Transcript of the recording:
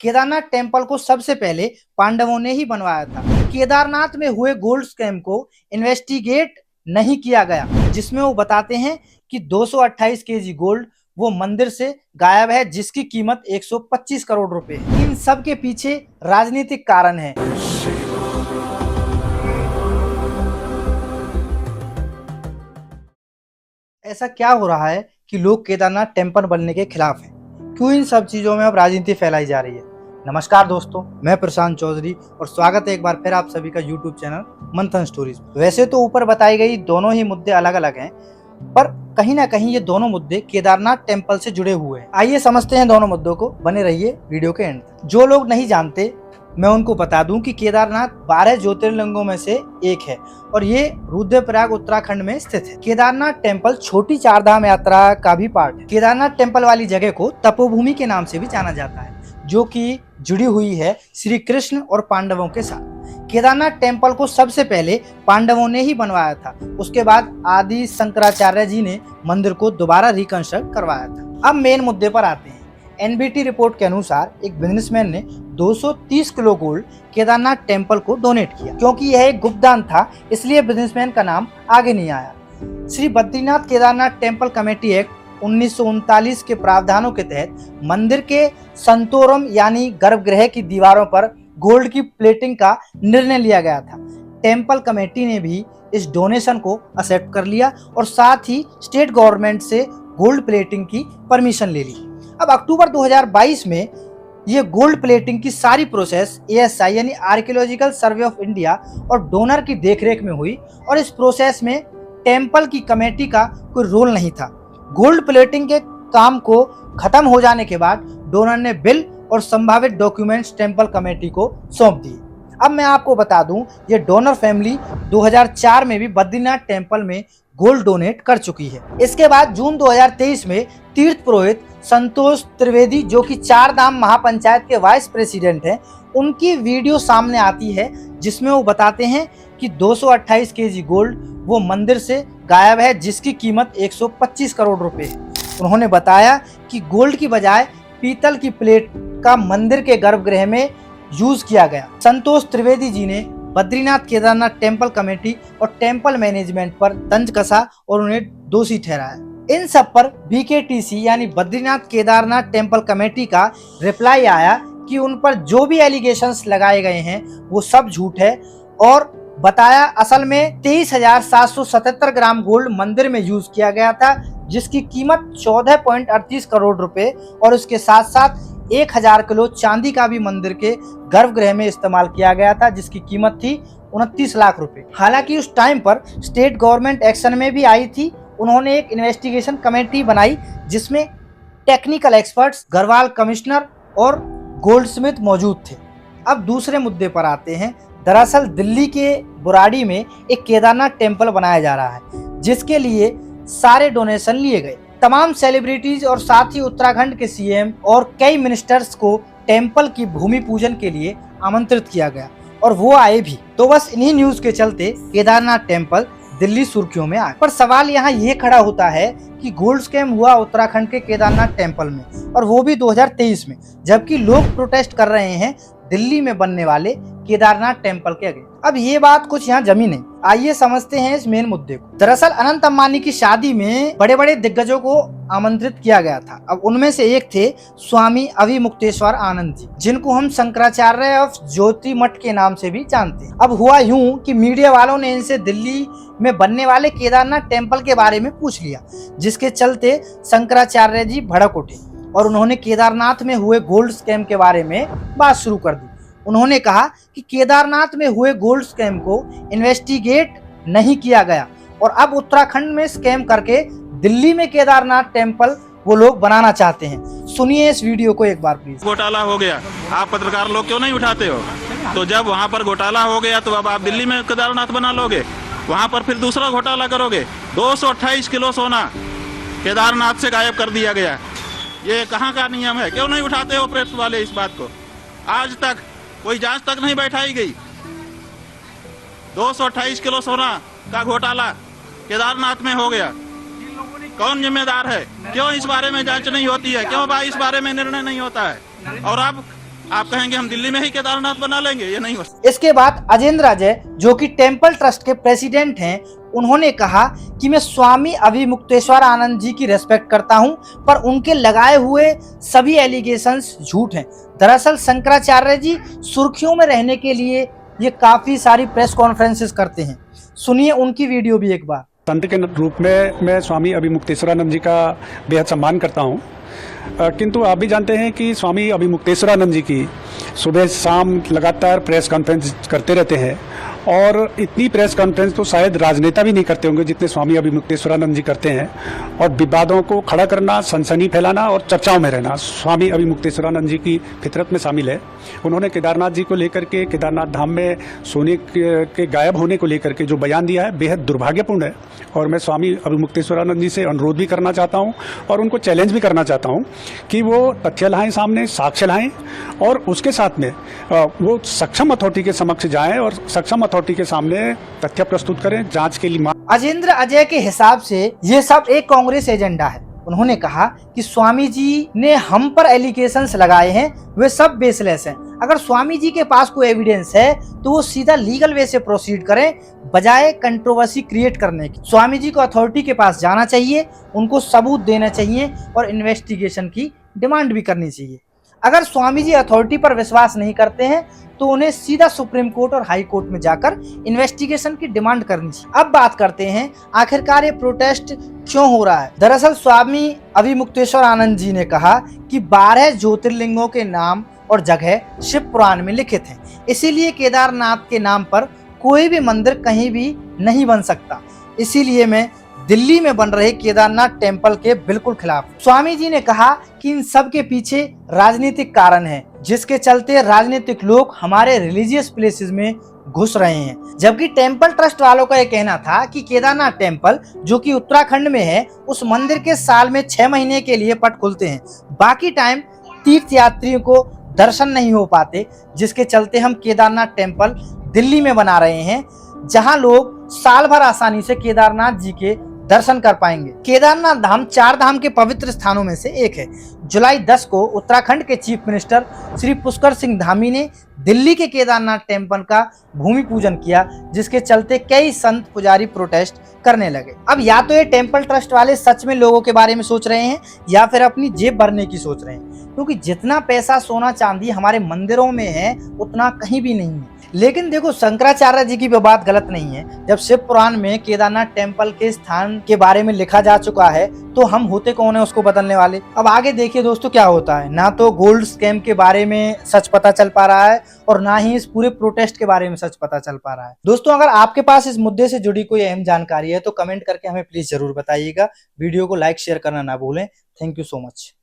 Kedarnath temple को सबसे पहले पांडवों ने ही बनवाया था। केदारनाथ में हुए गोल्ड स्कैम को इन्वेस्टिगेट नहीं किया गया, जिसमें वो बताते हैं कि 228 केजी गोल्ड वो मंदिर से गायब है, जिसकी कीमत 125 करोड़ रुपए है। इन सब के पीछे राजनीतिक कारण है। ऐसा क्या हो रहा है कि लोग केदारनाथ टेम्पल बनने के खिलाफ हैं? क्यों इन सब चीजों में अब राजनीति फैलाई जा रही है? नमस्कार दोस्तों, मैं प्रशांत चौधरी और स्वागत है एक बार फिर आप सभी का यूट्यूब चैनल मंथन स्टोरीज। वैसे तो ऊपर बताई गई दोनों ही मुद्दे अलग अलग हैं, पर कहीं ना कहीं ये दोनों मुद्दे केदारनाथ टेम्पल से जुड़े हुए हैं। आइए समझते हैं दोनों मुद्दों को, बने रहिए वीडियो के एंड तक। जो लोग नहीं जानते, मैं उनको बता दूं कि केदारनाथ 12 ज्योतिर्लिंगों में से एक है और ये रुद्रप्रयाग उत्तराखंड में स्थित है। केदारनाथ टेम्पल छोटी चारधाम यात्रा का भी पार्ट है। केदारनाथ टेम्पल वाली जगह को तपोभूमि के नाम से भी जाना जाता है, जो कि जुड़ी हुई है श्री कृष्ण और पांडवों के साथ। केदारनाथ टेम्पल को सबसे पहले पांडवों ने ही बनवाया था, उसके बाद आदि शंकराचार्य जी ने मंदिर को दोबारा रिकंस्ट्रक्ट करवाया था। अब मेन मुद्दे पर आते हैं। एनबीटी रिपोर्ट के अनुसार एक बिजनेसमैन ने 230 किलो गोल्ड केदारनाथ टेम्पल को डोनेट किया। क्योंकि यह एक गुप्तदान था, इसलिए बिजनेसमैन का नाम आगे नहीं आया। Shri Badrinath Kedarnath temple committee act 1939 के प्रावधानों के तहत मंदिर के संतोरम यानी गर्भगृह की दीवारों पर गोल्ड की प्लेटिंग का निर्णय लिया गया था। टेम्पल कमेटी ने भी इस डोनेशन को एक्सेप्ट कर लिया और साथ ही स्टेट गवर्नमेंट से गोल्ड प्लेटिंग की परमिशन ले ली। अब अक्टूबर 2022 में ये गोल्ड प्लेटिंग की सारी प्रोसेस ASI यानी आर्कियोलॉजिकल सर्वे ऑफ इंडिया और डोनर की देखरेख में हुई और इस प्रोसेस में टेम्पल की कमेटी का कोई रोल नहीं था। गोल्ड प्लेटिंग के काम को खत्म हो जाने के बाद डोनर ने बिल और संभावित डॉक्यूमेंट्स टेम्पल कमेटी को सौंप दिए। अब मैं आपको बता दूं, ये डोनर फैमिली 2004 में भी बद्रीनाथ टेम्पल में गोल्ड डोनेट कर चुकी है। इसके बाद जून 2023 में तीर्थ पुरोहित संतोष त्रिवेदी, जो कि चारधाम महापंचायत के वाइस प्रेसिडेंट हैं, उनकी वीडियो सामने आती है, जिसमें वो बताते हैं कि 228 केजी गोल्ड वो मंदिर से गायब है, जिसकी कीमत 125 करोड़ रुपए है। उन्होंने बताया कि गोल्ड की बजाय पीतल की प्लेट का मंदिर के गर्भगृह में यूज किया गया। संतोष त्रिवेदी जी ने बद्रीनाथ केदारनाथ टेम्पल कमेटी और टेम्पल मैनेजमेंट पर तंज कसा और उन्हें दोषी ठहराया। इन सब पर BKTC यानी बद्रीनाथ केदारनाथ टेम्पल कमेटी का रिप्लाई आया कि उन पर जो भी एलिगेशंस लगाए गए हैं वो सब झूठ है और बताया असल में 23,777 ग्राम गोल्ड मंदिर में यूज किया गया था, जिसकी कीमत 14.38 करोड़ रुपए और उसके साथ साथ 1000 किलो चांदी का भी मंदिर के गर्भगृह में इस्तेमाल किया गया था, जिसकी कीमत थी 29 लाख रुपए। हालांकि उस टाइम पर स्टेट गवर्नमेंट एक्शन में भी आई थी। उन्होंने एक इन्वेस्टिगेशन कमेटी बनाई, जिसमें टेक्निकल एक्सपर्ट्स, गढ़वाल कमिश्नर और गोल्डस्मिथ मौजूद थे। अब दूसरे मुद्दे पर आते हैं। दरअसल दिल्ली के बुराड़ी में एक केदारनाथ टेम्पल बनाया जा रहा है, जिसके लिए सारे डोनेशन लिए गए। तमाम सेलिब्रिटीज और साथ ही उत्तराखंड के CM और कई मिनिस्टर्स को टेम्पल की भूमि पूजन के लिए आमंत्रित किया गया और वो आए भी। तो बस इन्हीं न्यूज के चलते केदारनाथ टेम्पल दिल्ली सुर्खियों में आए। पर सवाल यहाँ ये खड़ा होता है कि गोल्ड स्कैम हुआ उत्तराखंड के केदारनाथ टेम्पल में, और वो भी 2023 में, जबकि लोग प्रोटेस्ट कर रहे हैं दिल्ली में बनने वाले केदारनाथ टेम्पल के अगेंस्ट। अब ये बात कुछ यहाँ जमी नहीं। आइए समझते हैं इस मेन मुद्दे को। दरअसल अनंत अंबानी की शादी में बड़े बड़े दिग्गजों को आमंत्रित किया गया था। अब उनमें से एक थे स्वामी अभिमुक्तेश्वर आनंद जी, जिनको हम शंकराचार्य ऑफ ज्योति मठ के नाम से भी जानते हैं। अब हुआ यूं कि मीडिया वालों ने इनसे दिल्ली में बनने वाले केदारनाथ टेम्पल के बारे में पूछ लिया, जिसके चलते शंकराचार्य जी भड़क उठे और उन्होंने केदारनाथ में हुए गोल्ड स्कैम के बारे में बात शुरू कर दी। उन्होंने कहा कि केदारनाथ में हुए गोल्ड स्कैम को इन्वेस्टिगेट नहीं किया गया और अब उत्तराखंड में स्कैम करके दिल्ली में केदारनाथ टेम्पल वो लोग बनाना चाहते हैं। सुनिए इस वीडियो को एक बार प्लीज। घोटाला हो गया, आप पत्रकार लोग क्यों नहीं उठाते हो? तो जब वहाँ पर घोटाला हो गया तो अब आप दिल्ली में केदारनाथ बना लोगे, वहाँ पर फिर दूसरा घोटाला करोगे। 228 किलो सोना केदारनाथ से गायब कर दिया गया। ये कहाँ का नियम है? क्यों नहीं उठाते हो प्रेस वाले इस बात को? आज तक कोई जांच तक नहीं बैठाई गई। 228 किलो सोना का घोटाला केदारनाथ में हो गया। कौन जिम्मेदार है? क्यों इस बारे में जांच नहीं होती है? क्यों भाई इस बारे में निर्णय नहीं होता है? और अब आप कहेंगे हम दिल्ली में ही केदारनाथ बना लेंगे, ये नहीं हो सकता। इसके बाद अजेंद्र अजय जो कि टेम्पल ट्रस्ट के प्रेसिडेंट हैं, उन्होंने कहा कि मैं स्वामी अभिमुक्तेश्वर आनंद जी की रेस्पेक्ट करता हूं, पर उनके लगाए हुए सभी एलिगेशंस झूठ हैं। दरअसल शंकराचार्य जी सुर्खियों में रहने के लिए ये काफी सारी प्रेस कॉन्फ्रेंसेस करते हैं। सुनिए उनकी वीडियो भी एक बार। संत के रूप में मैं स्वामी अभिमुक्तेश्वरानंद जी का बेहद सम्मान करता हूं, किंतु आप भी जानते हैं कि स्वामी अभिमुक्तेश्वरानंद जी की सुबह शाम लगातार प्रेस कॉन्फ्रेंस करते रहते हैं, और इतनी प्रेस कॉन्फ्रेंस तो शायद राजनेता भी नहीं करते होंगे जितने स्वामी अभिमुक्तेश्वरानंद जी करते हैं। और विवादों को खड़ा करना, सनसनी फैलाना और चर्चाओं में रहना स्वामी अभिमुक्तेश्वरानंद जी की फितरत में शामिल है। उन्होंने केदारनाथ जी को लेकर के, केदारनाथ धाम में सोने के गायब होने को लेकर के जो बयान दिया है बेहद दुर्भाग्यपूर्ण है, और मैं स्वामी अभिमुक्तेश्वरानंद जी से अनुरोध भी करना चाहता हूं और उनको चैलेंज भी करना चाहता हूं कि वो तथ्य लाएं सामने, साक्ष्य लाएं, और उसके साथ में वो सक्षम अथॉरिटी के समक्ष जाएं और सक्षम अथॉरिटी के सामने तथ्य प्रस्तुत करें, जांच के लिए। अजेंद्र अजय के हिसाब से ये सब एक कांग्रेस एजेंडा है। उन्होंने कहा कि स्वामी जी ने हम पर एलिगेशंस लगाए हैं, वे सब बेसलेस हैं। अगर स्वामी जी के पास कोई एविडेंस है तो वो सीधा लीगल वे से प्रोसीड करें, बजाय कंट्रोवर्सी क्रिएट करने की। स्वामी जी को अथॉरिटी के पास जाना चाहिए, उनको सबूत देना चाहिए और इन्वेस्टिगेशन की डिमांड भी करनी चाहिए। अगर स्वामी जी अथॉरिटी पर विश्वास नहीं करते हैं तो उन्हें सीधा सुप्रीम कोर्ट और हाई कोर्ट में जाकर इन्वेस्टिगेशन की डिमांड करनी चाहिए। अब बात करते हैं आखिरकार ये प्रोटेस्ट क्यों हो रहा है। दरअसल स्वामी अभिमुक्तेश्वर आनंद जी ने कहा कि 12 ज्योतिर्लिंगों के नाम और जगह शिव पुराण में लिखित हैं, इसीलिए केदारनाथ के नाम पर कोई भी मंदिर कहीं भी नहीं बन सकता। इसीलिए मैं दिल्ली में बन रहे केदारनाथ टेम्पल के बिल्कुल खिलाफ। स्वामी जी ने कहा कि इन सब के पीछे राजनीतिक कारण है, जिसके चलते राजनीतिक लोग हमारे रिलीजियस प्लेसेस में घुस रहे हैं। जबकि टेम्पल ट्रस्ट वालों का यह कहना था कि केदारनाथ टेम्पल जो कि उत्तराखंड में है, उस मंदिर के साल में 6 महीने के लिए पट खुलते हैं, बाकी टाइम तीर्थ यात्रियों को दर्शन नहीं हो पाते, जिसके चलते हम केदारनाथ टेम्पल दिल्ली में बना रहे हैं, जहां लोग साल भर आसानी से केदारनाथ जी के दर्शन कर पाएंगे। केदारनाथ धाम 4 धाम के पवित्र स्थानों में से एक है। जुलाई 10 को उत्तराखंड के चीफ मिनिस्टर श्री पुष्कर सिंह धामी ने दिल्ली के केदारनाथ टेम्पल का भूमि पूजन किया, जिसके चलते कई संत पुजारी प्रोटेस्ट करने लगे। अब या तो ये टेम्पल ट्रस्ट वाले सच में लोगों के बारे में सोच रहे हैं या फिर अपनी जेब भरने की सोच रहे हैं, क्योंकि जितना पैसा सोना चांदी हमारे मंदिरों में है उतना कहीं भी नहीं है। लेकिन देखो, शंकराचार्य जी की भी बात गलत नहीं है। जब शिव पुराण में केदारनाथ टेम्पल के स्थान के बारे में लिखा जा चुका है तो हम होते कौन है उसको बदलने वाले। अब आगे देखिए दोस्तों क्या होता है। ना तो गोल्ड स्कैम के बारे में सच पता चल पा रहा है और ना ही इस पूरे प्रोटेस्ट के बारे में सच पता चल पा रहा है। दोस्तों, अगर आपके पास इस मुद्दे से जुड़ी कोई अहम जानकारी है तो कमेंट करके हमें प्लीज जरूर बताइएगा। वीडियो को लाइक शेयर करना ना भूलें। Thank you so much.